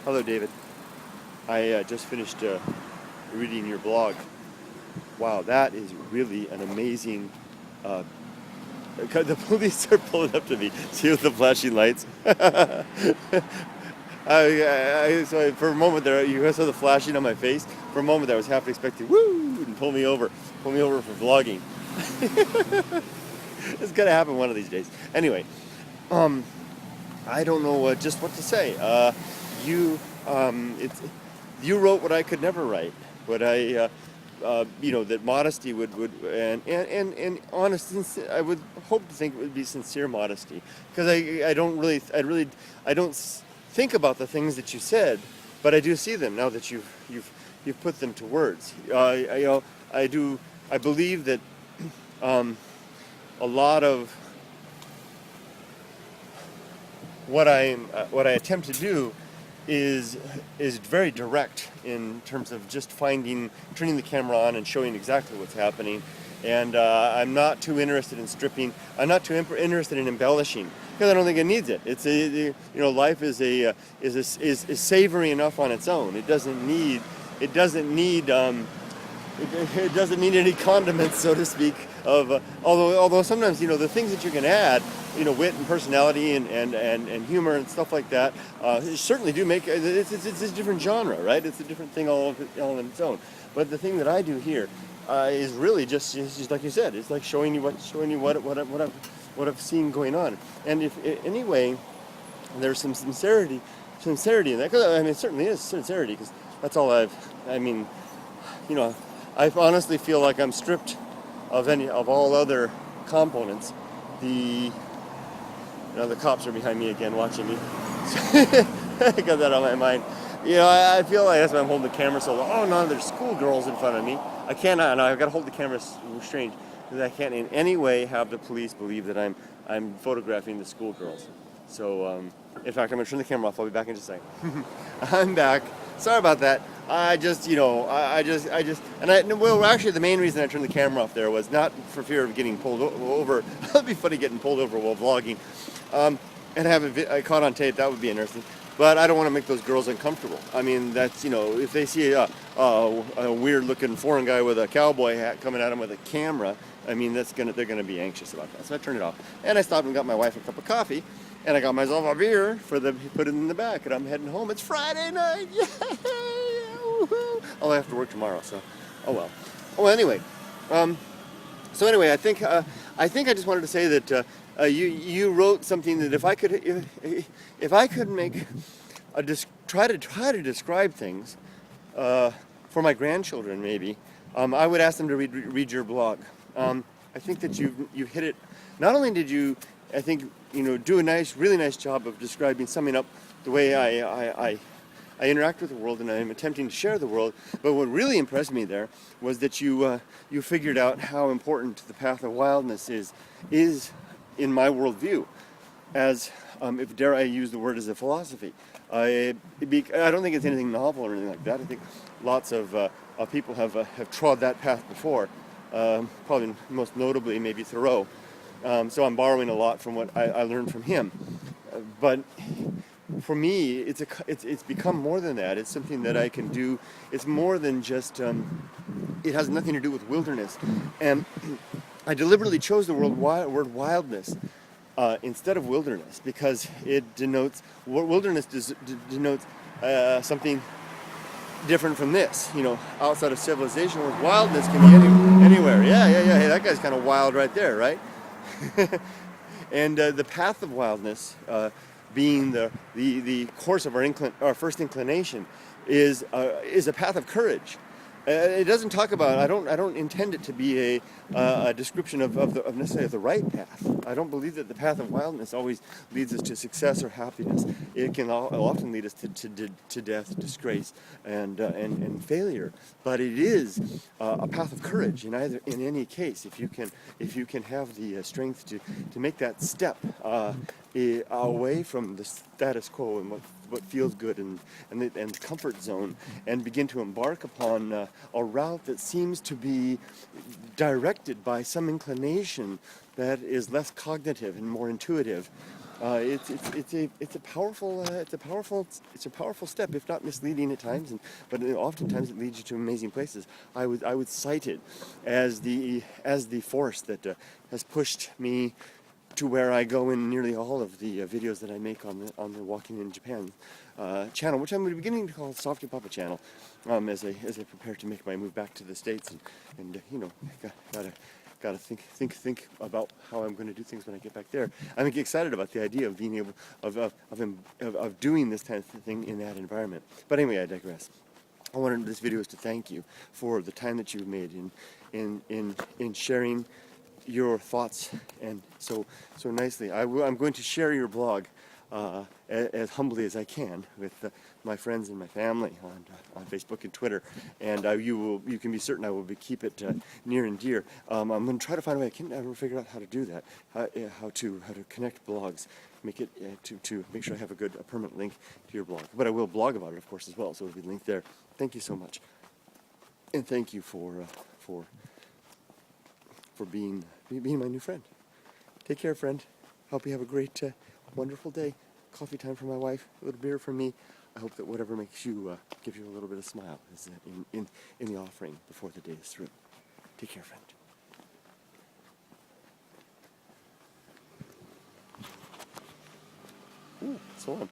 Hello, David. I just finished reading your blog. Wow, that is really an amazing. The police are pulling up to me. See with the flashing lights. So for a moment there, you saw the flashing on my face. For a moment there, I was half expecting woo and pull me over for vlogging. It's gonna happen one of these days. Anyway, I don't know just what to say. You wrote what I could never write. What I, that modesty would and honest. I would hope to think it would be sincere modesty, because I don't think about the things that you said, but I do see them now that you've put them to words. I believe that a lot of what I attempt to do is very direct in terms of just turning the camera on and showing exactly what's happening. And I'm not too interested in stripping. I'm not too interested in embellishing, because I don't think it needs it. It's life is savory enough on its own. It doesn't need any condiments, so to speak. Although sometimes the things that you can add, wit and personality and humor and stuff like that, certainly do make it's a different genre, right? It's a different thing all on its own. But the thing that I do here is really just like you said. It's like showing you what I've seen going on. And if anyway, there's some sincerity in that. Because it certainly is sincerity, because that's all I honestly feel like I'm stripped of all other components. The cops are behind me again, watching me. I got that on my mind. I feel like that's why I'm holding the camera so long. Oh no, there's schoolgirls in front of me. I cannot. No, I've got to hold the camera strange, because I can't in any way have the police believe that I'm photographing the schoolgirls. So, in fact, I'm gonna turn the camera off. I'll be back in just a second. I'm back. Sorry about that. Actually, the main reason I turned the camera off there was not for fear of getting pulled over. It'd be funny getting pulled over while vlogging, and have it caught on tape. That would be interesting. But I don't want to make those girls uncomfortable. I mean, that's, if they see a weird-looking foreign guy with a cowboy hat coming at them with a camera, I mean, they're gonna be anxious about that. So I turned it off, and I stopped and got my wife a cup of coffee, and I got myself a beer put it in the back, and I'm heading home. It's Friday night. Yeah. Oh, I have to work tomorrow, so oh well. Oh, anyway. I think I just wanted to say that you wrote something that if I could make try to describe things for my grandchildren, maybe I would ask them to read your blog. I think that you hit it. Not only did you, I think, do a really nice job of summing up the way I interact with the world, and I'm attempting to share the world. But what really impressed me there was that you figured out how important the Path of Wildness is in my worldview, as if dare I use the word, as a philosophy. I don't think it's anything novel or anything like that. I think lots of people have trod that path before. Probably most notably maybe Thoreau. So I'm borrowing a lot from what I learned from him. But for me, it's become more than that. It's something that I can do. It's more than just. It has nothing to do with wilderness, and I deliberately chose the word wildness instead of wilderness, because it denotes wilderness denotes something different from this. Outside of civilization, where wildness can be anywhere. Yeah. Hey, that guy's kind of wild right there, right? And the path of wildness, being the course of our first inclination, is a path of courage. It doesn't talk about. I don't intend it to be a description of necessarily the right path. I don't believe that the path of wildness always leads us to success or happiness. It can often lead us to death, disgrace, and failure. But it is a path of courage in any case. If you can have the strength to make that step away from the status quo and what feels good and the comfort zone, and begin to embark upon a route that seems to be directed by some inclination that is less cognitive and more intuitive, It's a powerful step, if not misleading at times, but oftentimes it leads you to amazing places. I would cite it as the force that has pushed me to where I go in nearly all of the videos that I make on the Walking in Japan channel, which I'm beginning to call Softy Papa channel, as I prepare to make my move back to the States, and gotta think about how I'm going to do things when I get back there. I'm excited about the idea of being able of doing this kind of thing in that environment. But anyway, I digress. I wanted this video is to thank you for the time that you've made in sharing your thoughts and so nicely. I'm going to share your blog as humbly as I can with my friends and my family on Facebook and Twitter, and you can be certain I will keep it near and dear. I'm going to try to find a way. I can't ever figure out how to do that. How to connect blogs, make it to make sure I have a permanent link to your blog. But I will blog about it, of course, as well, so it'll be linked there. Thank you so much, and thank you for being my new friend. Take care, friend. Hope you have a great, wonderful day. Coffee time for my wife, a little beer for me. I hope that whatever makes you, gives you a little bit of smile is in the offering before the day is through. Take care, friend. Ooh, so on.